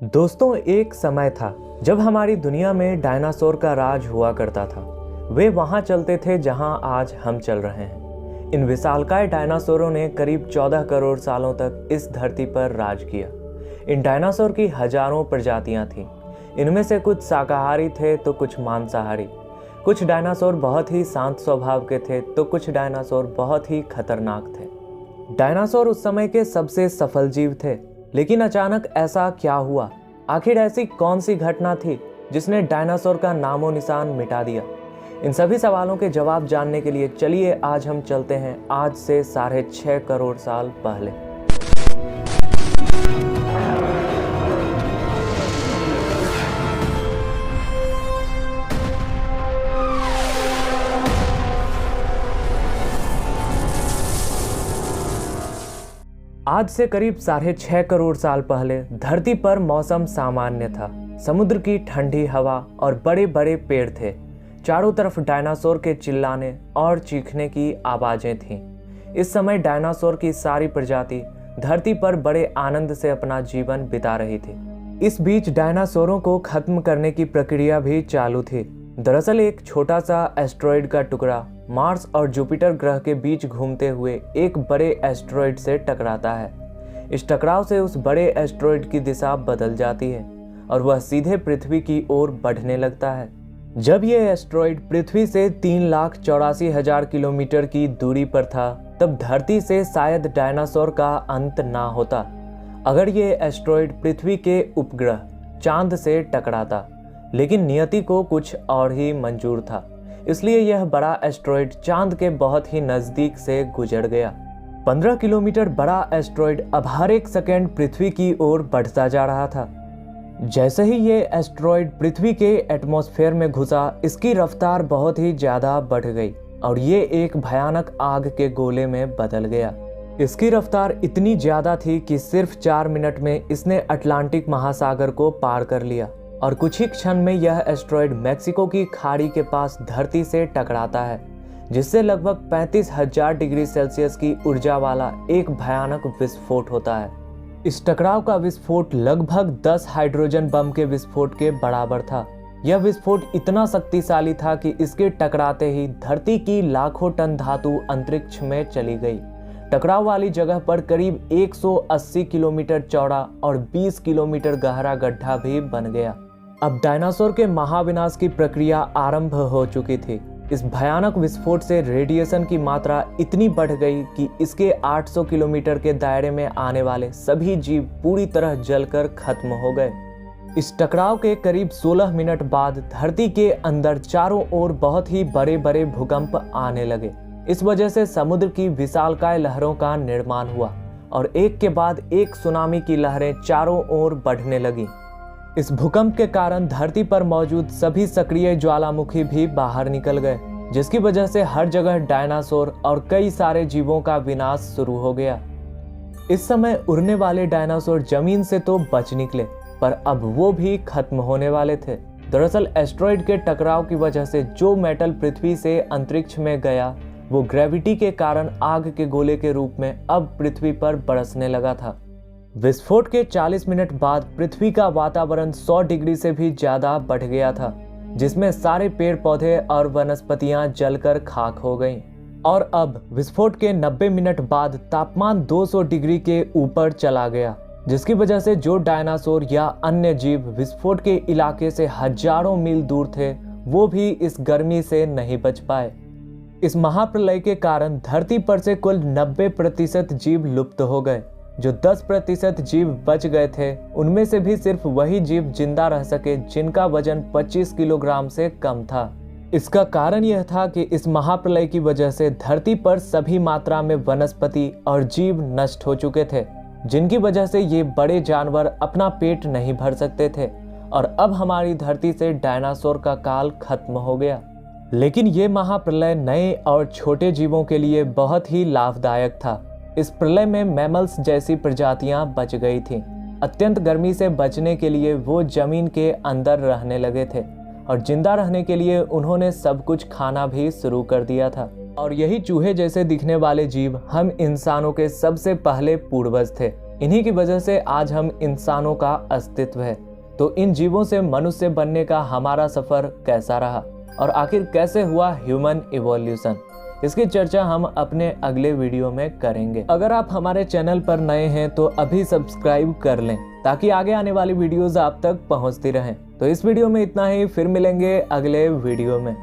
दोस्तों, एक समय था जब हमारी दुनिया में डायनासोर का राज हुआ करता था। वे वहां चलते थे जहां आज हम चल रहे हैं। इन विशालकाय डायनासोरों ने करीब 14 करोड़ सालों तक इस धरती पर राज किया। इन डायनासोर की हजारों प्रजातियां थीं। इनमें से कुछ शाकाहारी थे तो कुछ मांसाहारी। कुछ डायनासोर बहुत ही शांत स्वभाव के थे तो कुछ डायनासोर बहुत ही खतरनाक थे। डायनासोर उस समय के सबसे सफल जीव थे, लेकिन अचानक ऐसा क्या हुआ? आखिर ऐसी कौन सी घटना थी जिसने डायनासोर का नामो निशान मिटा दिया? इन सभी सवालों के जवाब जानने के लिए चलिए आज हम चलते हैं आज से 6.5 करोड़ साल पहले। आज से करीब 6.5 करोड़ साल पहले धरती पर मौसम सामान्य था। समुद्र की ठंडी हवा और बड़े बड़े पेड़ थे। चारों तरफ डायनासोर के चिल्लाने और चीखने की आवाजें थीं। इस समय डायनासोर की सारी प्रजाति धरती पर बड़े आनंद से अपना जीवन बिता रही थी। इस बीच डायनासोरों को खत्म करने की प्रक्रिया भी चालू थी। दरअसल एक छोटा सा एस्ट्रॉयड का टुकड़ा मार्स और जुपिटर ग्रह के बीच घूमते हुए एक बड़े एस्ट्रॉयड से टकराता है। इस टकराव से उस बड़े एस्ट्रॉयड की दिशा बदल जाती है और वह सीधे पृथ्वी की ओर बढ़ने लगता है। जब यह एस्ट्रॉयड पृथ्वी से 3,84,000 किलोमीटर की दूरी पर था, तब धरती से शायद डायनासोर का अंत ना होता। अगर ये एस्ट्रॉयड पृथ्वी के उपग्रह चांद से टकराता, लेकिन नियति को कुछ और ही मंजूर था, इसलिए यह बड़ा एस्ट्रॉयड चांद के बहुत ही नजदीक से गुजर गया। 15 किलोमीटर बड़ा एस्ट्रॉयड अब हर एक सेकंड पृथ्वी की ओर बढ़ता जा रहा था। जैसे ही ये एस्ट्रॉयड पृथ्वी के एटमॉस्फेयर में घुसा, इसकी रफ्तार बहुत ही ज्यादा बढ़ गई और ये एक भयानक आग के गोले में बदल गया। इसकी रफ्तार इतनी ज्यादा थी कि सिर्फ 4 मिनट में इसने अटलांटिक महासागर को पार कर लिया और कुछ ही क्षण में यह एस्ट्रॉयड मैक्सिको की खाड़ी के पास धरती से टकराता है, जिससे लगभग 35,000 डिग्री सेल्सियस की ऊर्जा वाला एक भयानक विस्फोट होता है। इस टकराव का विस्फोट लगभग 10 हाइड्रोजन बम के विस्फोट के बराबर था। यह विस्फोट इतना शक्तिशाली था कि इसके टकराते ही धरती की लाखों टन धातु अंतरिक्ष में चली गई। टकराव वाली जगह पर करीब 180 किलोमीटर चौड़ा और 20 किलोमीटर गहरा गड्ढा भी बन गया। अब डायनासोर के महाविनाश की प्रक्रिया आरंभ हो चुकी थी। इस भयानक विस्फोट से रेडिएशन की मात्रा इतनी बढ़ गई कि इसके 800 किलोमीटर के दायरे में आने वाले सभी जीव पूरी तरह जलकर खत्म हो गए। इस टकराव के करीब 16 मिनट बाद धरती के अंदर चारों ओर बहुत ही बड़े बड़े भूकंप आने लगे। इस वजह से समुद्र की विशालकाय लहरों का निर्माण हुआ और एक के बाद एक सुनामी की लहरें चारों ओर बढ़ने लगीं। इस भूकंप के कारण धरती पर मौजूद सभी सक्रिय ज्वालामुखी भी बाहर निकल गए, जिसकी वजह से हर जगह डायनासोर और कई सारे जीवों का विनाश शुरू हो गया। इस समय उड़ने वाले डायनासोर जमीन से तो बच निकले, पर अब वो भी खत्म होने वाले थे। दरअसल एस्ट्रॉयड के टकराव की वजह से जो मेटल पृथ्वी से अंतरिक्ष में गया, वो ग्रेविटी के कारण आग के गोले के रूप में अब पृथ्वी पर बरसने लगा था। विस्फोट के 40 मिनट बाद पृथ्वी का वातावरण 100 डिग्री से भी ज्यादा बढ़ गया था, जिसमें सारे पेड़ पौधे और वनस्पतियां जलकर खाक हो गईं। और अब विस्फोट के 90 मिनट बाद तापमान 200 डिग्री के ऊपर चला गया, जिसकी वजह से जो डायनासोर या अन्य जीव विस्फोट के इलाके से हजारों मील दूर थे, वो भी इस गर्मी से नहीं बच पाए। इस महाप्रलय के कारण धरती पर से कुल 90% जीव लुप्त हो गए। जो 10% जीव बच गए थे, उनमें से भी सिर्फ वही जीव जिंदा रह सके जिनका वजन 25 किलोग्राम से कम था। इसका कारण यह था कि इस महाप्रलय की वजह से धरती पर सभी मात्रा में वनस्पति और जीव नष्ट हो चुके थे, जिनकी वजह से ये बड़े जानवर अपना पेट नहीं भर सकते थे और अब हमारी धरती से डायनासोर का काल खत्म हो गया। लेकिन ये महाप्रलय नए और छोटे जीवों के लिए बहुत ही लाभदायक था। इस प्रलय में मैमल्स जैसी प्रजातियां बच गई थीं। अत्यंत गर्मी से बचने के लिए वो जमीन के अंदर रहने लगे थे और जिंदा रहने के लिए उन्होंने सब कुछ खाना भी शुरू कर दिया था। और यही चूहे जैसे दिखने वाले जीव हम इंसानों के सबसे पहले पूर्वज थे। इन्हीं की वजह से आज हम इंसानों का अस्तित्व है। तो इन जीवों से मनुष्य बनने का हमारा सफर कैसा रहा और आखिर कैसे हुआ ह्यूमन इवोल्यूशन, इसकी चर्चा हम अपने अगले वीडियो में करेंगे। अगर आप हमारे चैनल पर नए हैं तो अभी सब्सक्राइब कर लें ताकि आगे आने वाली वीडियोस आप तक पहुंचती रहें। तो इस वीडियो में इतना ही, फिर मिलेंगे अगले वीडियो में।